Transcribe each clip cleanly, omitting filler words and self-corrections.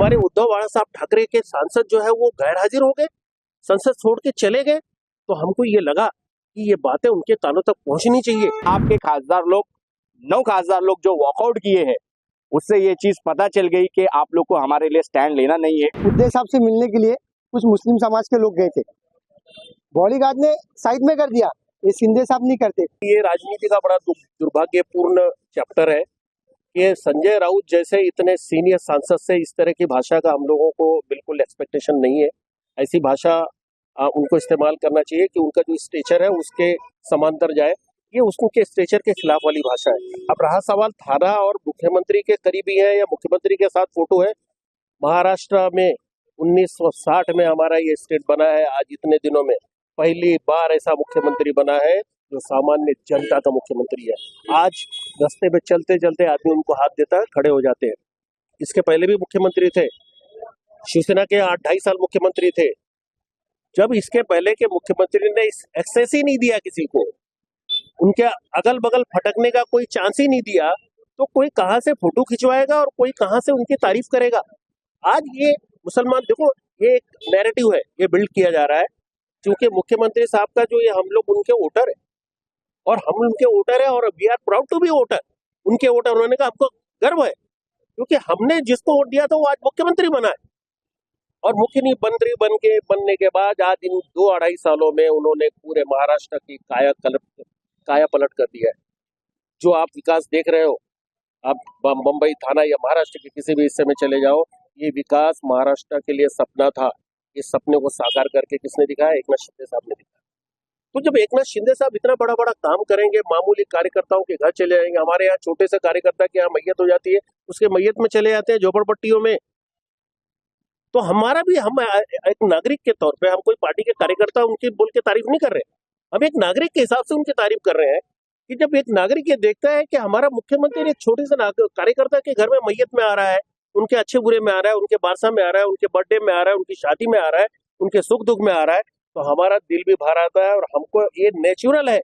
हमारे उद्धव बाला साहब ठाकरे के सांसद जो है वो गैर हाजिर हो गए, संसद छोड़ के चले गए, तो हमको ये लगा कि ये बातें उनके कानों तक पहुंचनी चाहिए। आपके खासदार लोग 9 खासदार लोग जो वॉकआउट किए हैं, उससे ये चीज पता चल गई कि आप लोग को हमारे लिए स्टैंड लेना नहीं है। उद्धव साहब से मिलने के लिए कुछ मुस्लिम समाज के लोग गए थे, बॉडीगार्ड ने साइड में कर दिया। ये शिंदे साहब नहीं करते। ये राजनीति का बड़ा दुर्भाग्यपूर्ण चैप्टर है कि संजय राउत जैसे इतने सीनियर सांसद से इस तरह की भाषा का हम लोगों को बिल्कुल एक्सपेक्टेशन नहीं है। ऐसी भाषा उनको इस्तेमाल करना चाहिए कि उनका जो स्टेचर है उसके समांतर जाए, ये उसके स्टेचर के खिलाफ वाली भाषा है। अब रहा सवाल थाना और मुख्यमंत्री के करीबी है या मुख्यमंत्री के साथ फोटो है। महाराष्ट्र में 1960 में हमारा ये स्टेट बना है, आज इतने दिनों में पहली बार ऐसा मुख्यमंत्री बना है जो सामान्य जनता का मुख्यमंत्री है। आज रास्ते में चलते चलते आदमी उनको हाथ देता है, खड़े हो जाते हैं। इसके पहले भी मुख्यमंत्री थे, शिवसेना के 8-2.5 साल मुख्यमंत्री थे। जब इसके पहले के मुख्यमंत्री ने एक्सेस ही नहीं दिया किसी को, उनके अगल बगल फटकने का कोई चांस ही नहीं दिया, तो कोई कहां से फोटो खिंचवाएगा और कोई कहां से उनकी तारीफ करेगा। आज ये मुसलमान, देखो ये एक नैरेटिव है, ये बिल्ड किया जा रहा है क्योंकि मुख्यमंत्री साहब का जो ये हम लोग उनके वोटर है और हम उनके वोटर है और we are proud to be voter, उनके वोटर। उन्होंने कहा हमको गर्व है क्योंकि हमने जिसको वोट दिया था वो आज मुख्यमंत्री बना है। और मुख्यमंत्री बनने के बाद आज इन 2-2.5 सालों में उन्होंने पूरे महाराष्ट्र की काया पलट कर दिया है। जो आप विकास देख रहे हो, आप मुंबई थाना या महाराष्ट्र के किसी भी हिस्से में चले जाओ, ये विकास महाराष्ट्र के लिए सपना था। इस सपने को साकार करके किसने दिखाया? एकनाथ शिंदे साहब ने दिखाया। तो जब एकनाथ शिंदे साहब इतना बड़ा बड़ा काम करेंगे, मामूली कार्यकर्ताओं के घर चले जाएंगे, हमारे यहाँ छोटे से कार्यकर्ता के यहाँ मैयत हो जाती है, उसके मैयत में चले जाते हैं झोपड़पट्टियों में, तो हमारा भी, हम एक नागरिक के तौर पे, हम कोई पार्टी के कार्यकर्ता उनकी बोल के तारीफ नहीं कर रहे, हम एक नागरिक के हिसाब से उनकी तारीफ कर रहे हैं कि जब एक नागरिक ये देखता है कि हमारा मुख्यमंत्री एक छोटे से कार्यकर्ता के घर में मैयत में आ रहा है, उनके अच्छे बुरे में आ रहा है, उनके बारसा में आ रहा है, उनके बर्थडे में आ रहा है, उनकी शादी में आ रहा है, उनके सुख दुख में आ रहा है, तो हमारा दिल भी भर आता है। और हमको ये नेचुरल है,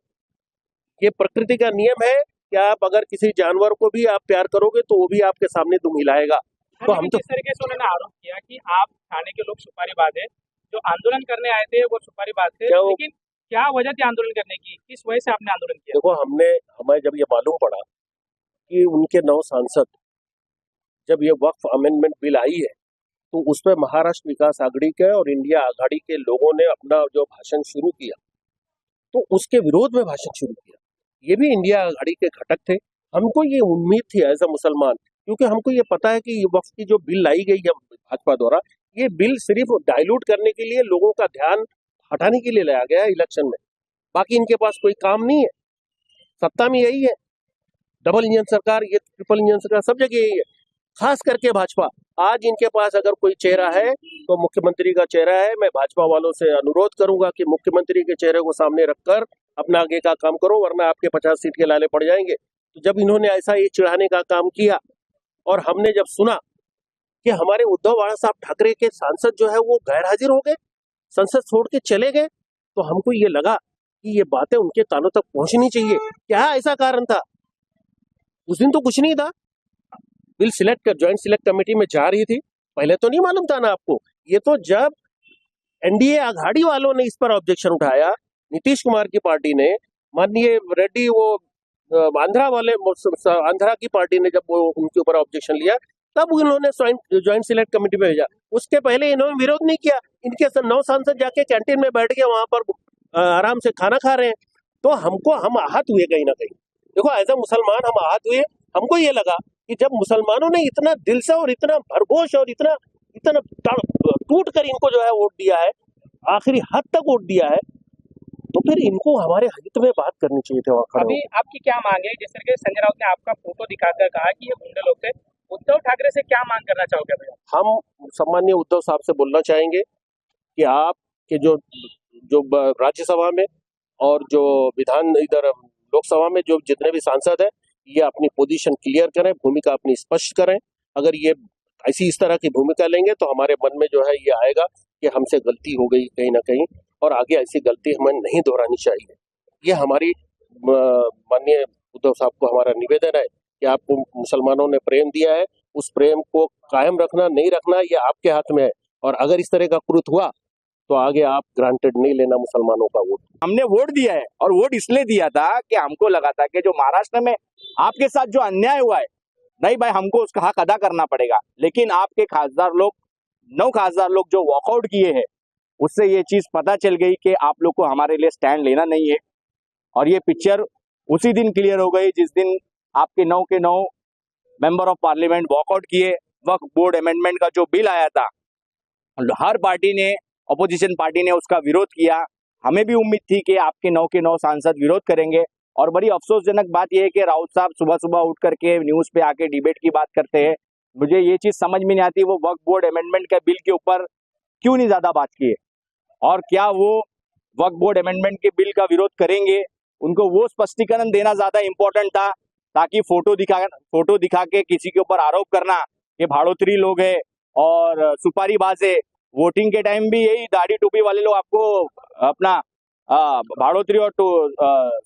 ये प्रकृति का नियम है कि आप अगर किसी जानवर को भी आप प्यार करोगे तो वो भी आपके सामने दुम हिलाएगा। तो हम तो जिस तरीके से उन्होंने आरोप किया कि आप थाने के लोग सुपारीबाज है, जो आंदोलन करने आए थे वो सुपारीबाज थे, लेकिन क्या वजह थी आंदोलन करने की, किस वजह से आपने आंदोलन किया? देखो, हमें जब ये मालूम पड़ा कि उनके 9 सांसद, जब ये वक्फ अमेंडमेंट बिल आई है तो उस पर महाराष्ट्र विकास आघाड़ी के और इंडिया आघाड़ी के लोगों ने अपना जो भाषण शुरू किया, तो उसके विरोध में भाषण शुरू किया। ये भी इंडिया आघाड़ी के घटक थे। हमको ये उम्मीद थी एज अ मुसलमान, क्योंकि हमको ये पता है कि ये वक्फ की जो बिल लाई गई है भाजपा द्वारा, ये बिल सिर्फ डाइल्यूट करने के लिए, लोगों का ध्यान हटाने के लिए लाया गया है इलेक्शन में। बाकी इनके पास कोई काम नहीं है। सत्ता में यही है, डबल इंजन सरकार, ये ट्रिपल इंजन सरकार, सब जगह यही है। खास करके भाजपा, आज इनके पास अगर कोई चेहरा है तो मुख्यमंत्री का चेहरा है। मैं भाजपा वालों से अनुरोध करूंगा कि मुख्यमंत्री के चेहरे को सामने रखकर अपना आगे का काम करो, वरना आपके 50 सीट के लाले पड़ जाएंगे। तो जब इन्होंने ऐसा ये चिढ़ाने का काम किया और हमने जब सुना कि हमारे उद्धव बाला साहब ठाकरे के सांसद जो है वो गैर हाजिर हो गए, संसद छोड़ के चले गए, तो हमको ये लगा कि ये बातें उनके कानों तक पहुंचनी चाहिए। क्या ऐसा कारण था? उस दिन तो कुछ नहीं था, बिल सिलेक्ट कर ज्वाइंट सिलेक्ट कमेटी में जा रही थी, पहले तो नहीं मालूम था ना आपको। ये तो जब एनडीए आघाड़ी वालों ने इस पर ऑब्जेक्शन उठाया, नीतीश कुमार की पार्टी ने, माननीय रेड्डी, वो आंध्रा की पार्टी ने जब वो उनके ऊपर ऑब्जेक्शन लिया, तब उन्होंने ज्वाइंट सिलेक्ट कमेटी में भेजा। उसके पहले इन्होंने विरोध नहीं किया। इनके 9 सांसद जाके कैंटीन में बैठ के वहां पर आराम से खाना खा रहे हैं। तो हम आहत हुए कहीं ना कहीं। देखो, एज अ मुसलमान हम आहत हुए। हमको ये लगा कि जब मुसलमानों ने इतना दिल से और इतना भरघोष और इतना टूट कर इनको जो है वोट दिया है, आखिरी हद तक वोट दिया है, तो फिर इनको हमारे हित में बात करनी चाहिए थी। अभी आपकी क्या मांग है? जिस तरीके से संजय राउत ने आपका फोटो दिखाकर कहा कि ये गुंडे लोग थे, उद्धव ठाकरे से क्या मांग करना चाहोगे भैया? हम सम्मानीय उद्धव साहब से बोलना चाहेंगे कि आपके जो राज्यसभा में और जो इधर लोकसभा में जो जितने भी सांसद है, ये अपनी पोजीशन क्लियर करें, भूमिका अपनी स्पष्ट करें। अगर ये इस तरह की भूमिका लेंगे तो हमारे मन में जो है ये आएगा कि हमसे गलती हो गई कहीं ना कहीं, और आगे ऐसी गलती हमें नहीं दोहरानी चाहिए। ये हमारी माननीय उद्धव साहब को हमारा निवेदन है कि आपको मुसलमानों ने प्रेम दिया है, उस प्रेम को कायम रखना नहीं रखना ये आपके हाथ में है। और अगर इस तरह का कृत्य हुआ तो आगे आप ग्रांटेड नहीं लेना मुसलमानों का वोट। हमने वोट दिया है और वोट इसलिए दिया था कि हमको लगा था कि जो महाराष्ट्र में आपके साथ जो अन्याय हुआ है, नहीं भाई हमको उसका हक अदा करना पड़ेगा। लेकिन आपके खासदार लोग 9 खासदार लोग जो वॉकआउट किए हैं, उससे ये चीज पता चल गई कि आप लोग को हमारे लिए स्टैंड लेना नहीं है। और ये पिक्चर उसी दिन क्लियर हो गई जिस दिन आपके 9 के 9 मेंबर ऑफ पार्लियामेंट वॉकआउट किए। वक्फ बोर्ड अमेंडमेंट का जो बिल आया था, हर पार्टी ने, अपोजिशन पार्टी ने उसका विरोध किया। हमें भी उम्मीद थी कि आपके 9 के 9 सांसद विरोध करेंगे। और बड़ी अफसोसजनक बात यह है कि राउत साहब सुबह सुबह उठ करके न्यूज पे आके डिबेट की बात करते हैं। मुझे ये चीज समझ में नहीं आती वो वक्फ बोर्ड अमेंडमेंट के बिल के ऊपर क्यों नहीं ज्यादा बात किए, और क्या वो वक्फ बोर्ड अमेंडमेंट के बिल का विरोध करेंगे। उनको वो स्पष्टीकरण देना ज्यादा इंपॉर्टेंट था, ताकि फोटो दिखा के किसी के ऊपर आरोप करना कि भाड़ोतरी लोग है और सुपारीबाज है। वोटिंग के टाइम भी यही दाढ़ी टोपी वाले लोग आपको अपना भाड़ोतरी और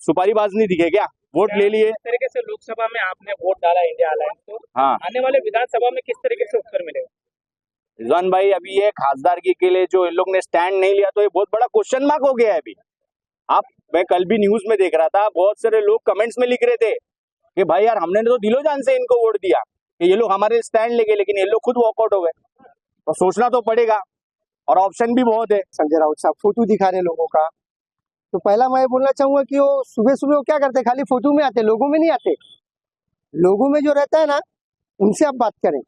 सुपारीबाज नहीं दिखे क्या? वोट ले लिए। किस तरीके से लोकसभा में आपने वोट डाला इंडिया अलायंस को, हाँ, आने वाले विधानसभा में किस तरीके से उत्तर मिलेगा? रिजवान भाई, अभी ये खासदारगी के लिए जो इन लोग ने स्टैंड नहीं लिया तो ये बहुत बड़ा क्वेश्चन मार्क हो गया है। अभी मैं कल भी न्यूज में देख रहा था, बहुत सारे लोग कमेंट्स में लिख रहे थे कि भाई यार हमने तो दिलो जान से इनको वोट दिया कि ये लोग हमारे स्टैंड लेंगे, लेकिन ये लोग खुद वॉकआउट हो गए। तो सोचना तो पड़ेगा और ऑप्शन भी बहुत है। संजय राउत साहब फोटो दिखा रहे लोगों का, तो पहला मैं बोलना चाहूंगा कि वो सुबह सुबह वो क्या करते, खाली फोटो में आते, लोगों में नहीं आते। लोगों में जो रहता है ना, उनसे आप बात करें।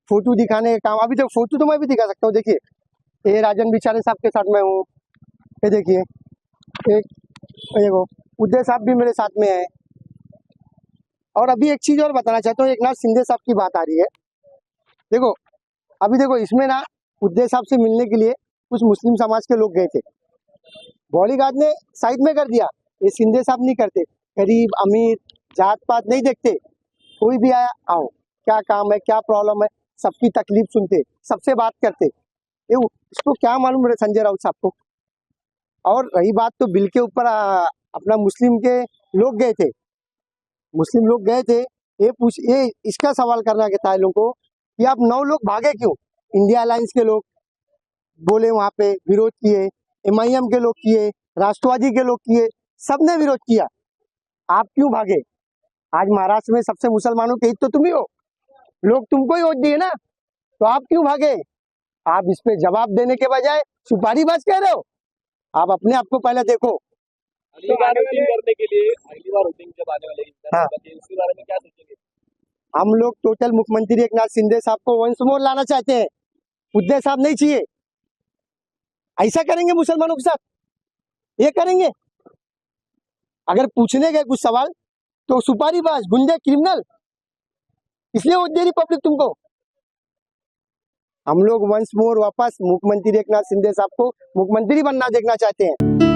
फोटो दिखाने का काम, अभी तो फोटो तो मैं भी दिखा सकता हूँ। देखिए, ये राजन बिचारे साहब के साथ मैं हूँ, ये देखिए, एक देखो उदय साहब भी मेरे साथ में है। और अभी एक चीज और बताना चाहता हूँ, एक नाथ शिंदे साहब की बात आ रही है। देखो अभी देखो, इसमें ना उदय साहब से मिलने के लिए कुछ मुस्लिम समाज के लोग गए थे, बॉडीगार्ड ने साइड में कर दिया। ये शिंदे साहब नहीं करते, गरीब अमीर जात पात नहीं देखते, कोई भी आया आओ, क्या काम है, क्या प्रॉब्लम है, सबकी तकलीफ सुनते, सबसे बात करते। ये इसको क्या मालूम है संजय राउत साहब को। और रही बात तो बिल के ऊपर, अपना मुस्लिम के लोग गए थे, मुस्लिम लोग गए थे, ये इसका सवाल करना के था लोगों को कि आप 9 लोग भागे क्यों। इंडिया अलायंस के लोग बोले, वहां पे विरोध किए, MIM के लोग किए, राष्ट्रवादी के लोग किए, सबने विरोध किया, आप क्यों भागे। आज महाराष्ट्र में सबसे मुसलमानों के हित तो तुम ही हो, लोग तुमको ही वोट दिए ना, तो आप क्यों भागे। आप इस पे जवाब देने के बजाय सुपारीबाज कह रहे हो। आप अपने आप को पहले देखो। अगली बार वोटिंग करने के लिए, अगली बार वोटिंग जब आने वाले हाँ। उसके बारे में क्या सोचेंगे? हम लोग टोटल मुख्यमंत्री एक नाथ शिंदे साहब को वंस मोर लाना चाहते हैं, उदय साहब नहीं चाहिए। ऐसा करेंगे मुसलमानों के साथ, ये करेंगे। अगर पूछने गए कुछ सवाल तो सुपारीबाज, गुंडे, क्रिमिनल, इसलिए वोट दे रही पब्लिक तुमको। हम लोग वंस मोर वापस मुख्यमंत्री एक नाथ शिंदे साहब को मुख्यमंत्री बनना देखना चाहते हैं।